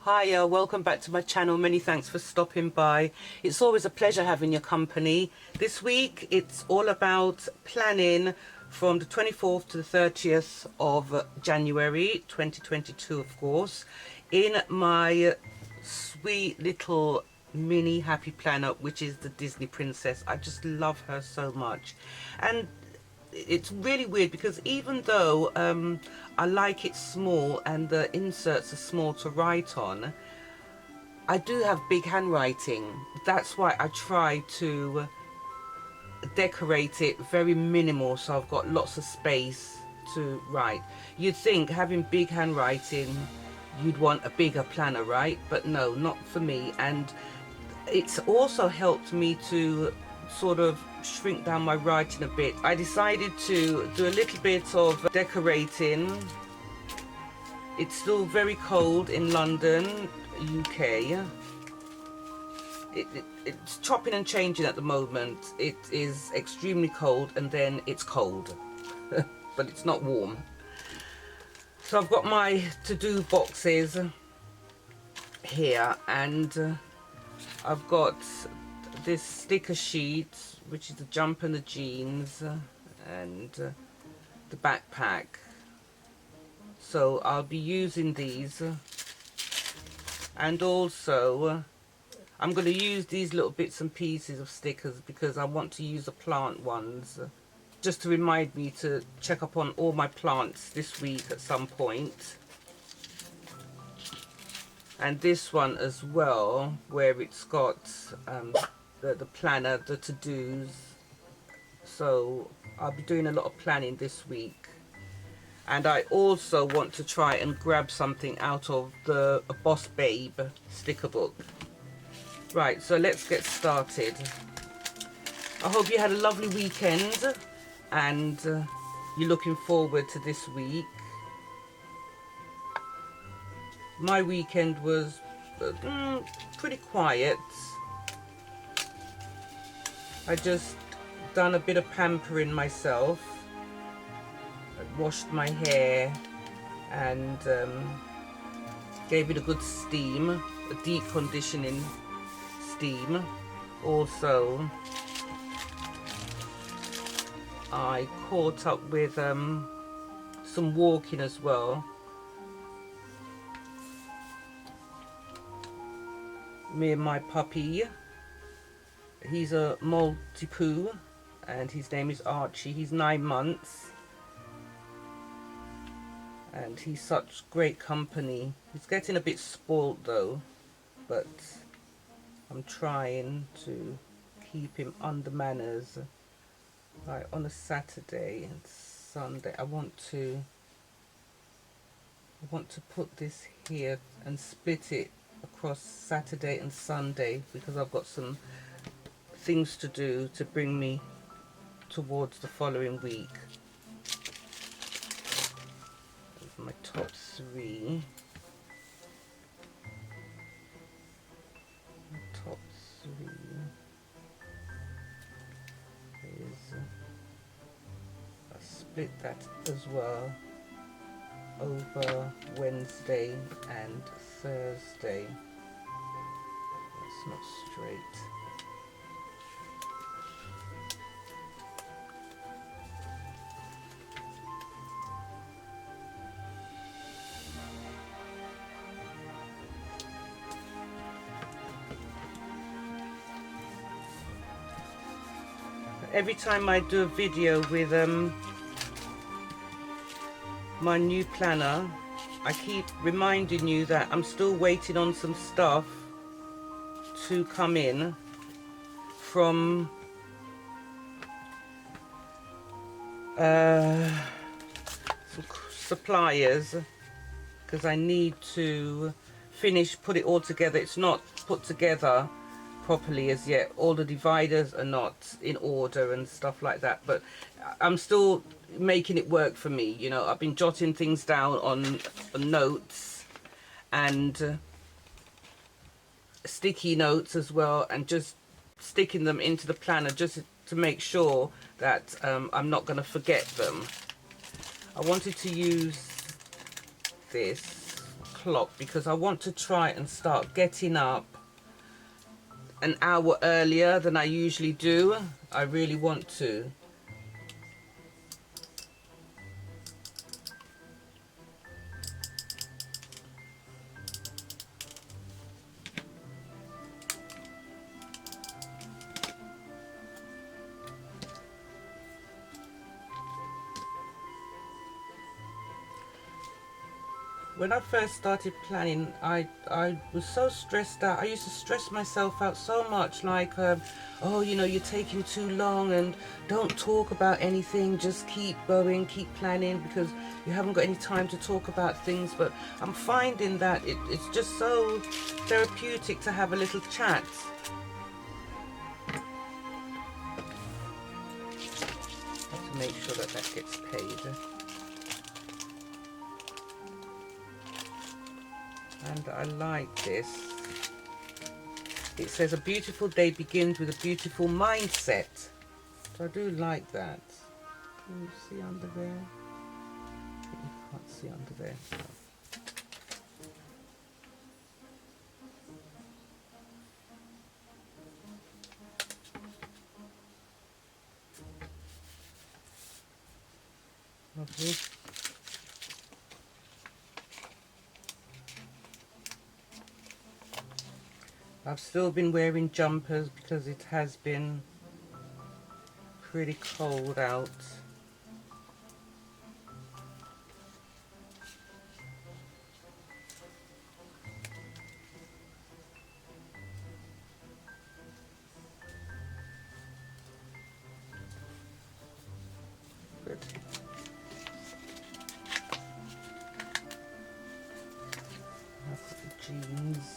Hiya, welcome back to my channel. Many thanks for stopping by. It's always a pleasure having your company. This week it's all about planning from the 24th to the 30th of January 2022, of course, in my sweet little mini happy planner, which is the Disney princess. I just love her so much. And it's really weird because even though I like it small and the inserts are small to write on, I do have big handwriting. That's why I try to decorate it very minimal, so I've got lots of space to write. You'd think having big handwriting you'd want a bigger planner, right? But no, not for me. And it's also helped me to sort of shrink down my writing a bit. I decided to do a little bit of decorating. It's still very cold in London, UK. It's chopping and changing at the moment. It is extremely cold and then it's cold, but it's not warm. So I've got my to-do boxes here, and I've got this sticker sheet, which is the jumper and the jeans and the backpack. So I'll be using these, and also I'm going to use these little bits and pieces of stickers because I want to use the plant ones, just to remind me to check up on all my plants this week at some point. And this one as well, where it's got the planner, the to-dos. So I'll be doing a lot of planning this week. And I also want to try and grab something out of the Boss Babe sticker book. Right, so let's get started. I hope you had a lovely weekend and you're looking forward to this week. My weekend was pretty quiet. I just done a bit of pampering myself. I washed my hair and gave it a good steam, a deep conditioning steam. Also, I caught up with some walking as well. Me and my puppy. He's a Maltipoo and his name is Archie. He's 9 months and he's such great company. He's getting a bit spoiled though, but I'm trying to keep him under manners. Right, on a Saturday and Sunday I want to put this here and split it across Saturday and Sunday because I've got some things to do to bring me towards the following week. Those are my top 3. Top 3 is I split that as well over Wednesday and Thursday. It's not straight. Every time I do a video with my new planner, I keep reminding you that I'm still waiting on some stuff to come in from some suppliers because I need to put it all together. It's not put together properly as yet. All the dividers are not in order and stuff like that, but I'm still making it work for me. You know, I've been jotting things down on notes and sticky notes as well, and just sticking them into the planner just to make sure that I'm not going to forget them. I wanted to use this o'clock because I want to try and start getting up an hour earlier than I usually do. I really want to. When I first started planning, I was so stressed out. I used to stress myself out so much, like, oh, you know, you're taking too long and don't talk about anything. Just keep going, keep planning because you haven't got any time to talk about things. But I'm finding that it's just so therapeutic to have a little chat. I have to make sure that that gets paid. And I like this. It says a beautiful day begins with a beautiful mindset. So I do like that. Can you see under there? You can't see under there. Lovely. I've still been wearing jumpers because it has been pretty cold out. Good. I've got the jeans.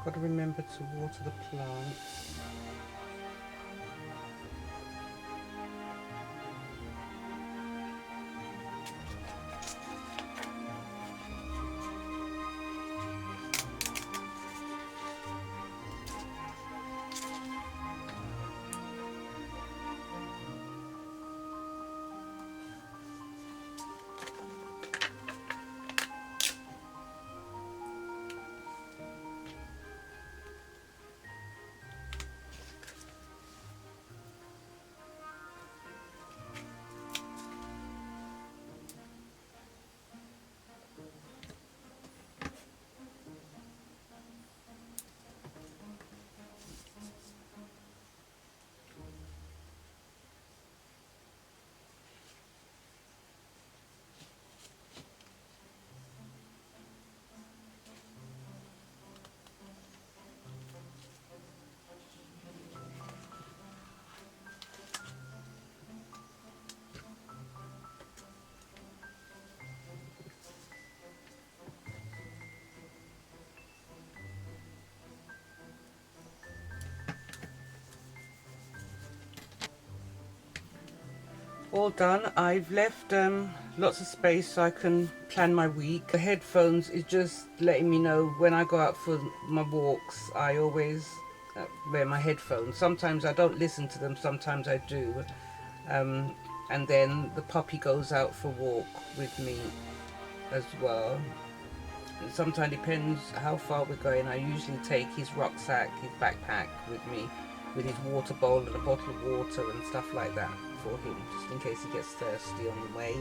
Got to remember to water the plants. All done. I've left lots of space so I can plan my week. The headphones is just letting me know when I go out for my walks. I always wear my headphones. Sometimes I don't listen to them, sometimes I do. And then the puppy goes out for a walk with me as well. It sometimes depends how far we're going. I usually take his rucksack, his backpack with me, with his water bowl and a bottle of water and stuff like that for him, just in case he gets thirsty on the way.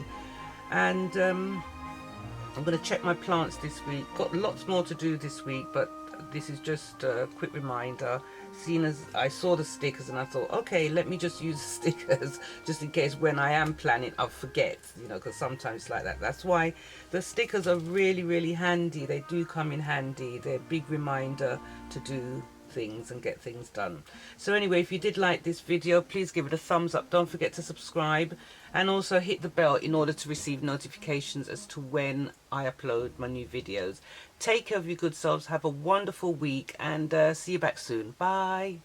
And I'm going to check my plants this week. Got lots more to do this week, but this is just a quick reminder. Seeing as I saw the stickers and I thought, okay, let me just use the stickers just in case when I am planning I'll forget, you know, because sometimes it's like that. That's why the stickers are really, really handy. They do come in handy. They're a big reminder to do things and get things done. So anyway, if you did like this video, please give it a thumbs up. Don't forget to subscribe and also hit the bell in order to receive notifications as to when I upload my new videos. Take care of your good selves, have a wonderful week, and see you back soon. Bye.